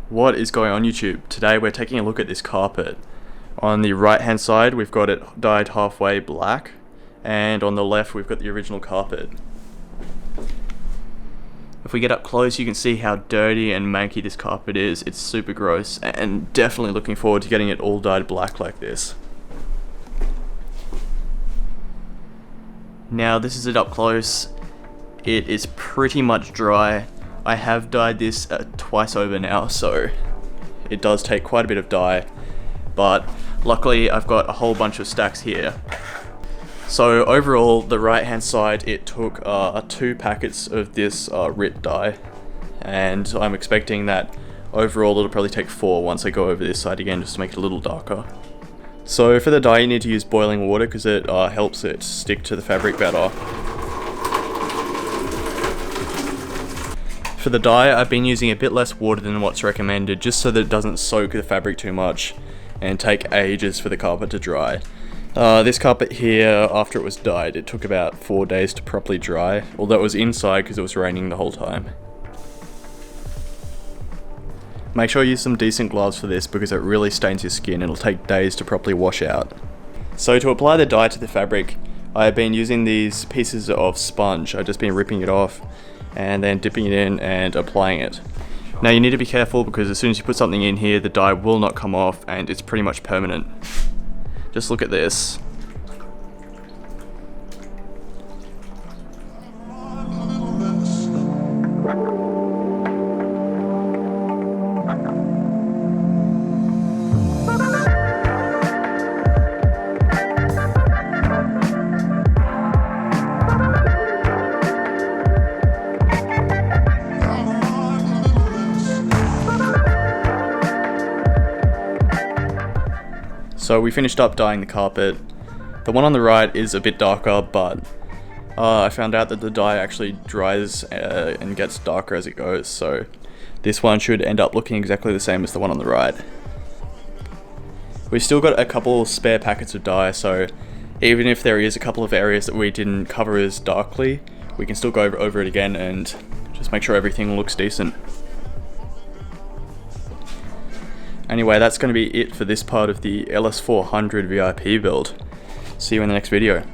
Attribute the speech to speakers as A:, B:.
A: What is going on YouTube? Today we're taking a look at this carpet. On the right hand side we've got it dyed halfway black, and on the left we've got the original carpet. If we get up close you can see how dirty and manky this carpet is. It's super gross, and definitely looking forward to getting it all dyed black like this. Now this is it up close. It is pretty much dry. I have dyed this twice over now, so it does take quite a bit of dye, but luckily I've got a whole bunch of stacks here. So overall, the right hand side, it took 2 packets of this Rit dye, and I'm expecting that overall it'll probably take 4 once I go over this side again, just to make it a little darker. So for the dye you need to use boiling water because it helps it stick to the fabric better. For the dye, I've been using a bit less water than what's recommended, just so that it doesn't soak the fabric too much and take ages for the carpet to dry. This carpet here, after it was dyed, it took about 4 days to properly dry, although it was inside because it was raining the whole time. Make sure you use some decent gloves for this because it really stains your skin and it'll take days to properly wash out. So to apply the dye to the fabric, I've been using these pieces of sponge. I've just been ripping it off and then dipping it in and applying it. Now you need to be careful because as soon as you put something in here, the dye will not come off and it's pretty much permanent. Just look at this. So we finished up dyeing the carpet. The one on the right is a bit darker, but I found out that the dye actually dries and gets darker as it goes, so this one should end up looking exactly the same as the one on the right. We've still got a couple spare packets of dye, so even if there is a couple of areas that we didn't cover as darkly, we can still go over it again and just make sure everything looks decent. Anyway, that's going to be it for this part of the LS400 VIP build. See you in the next video.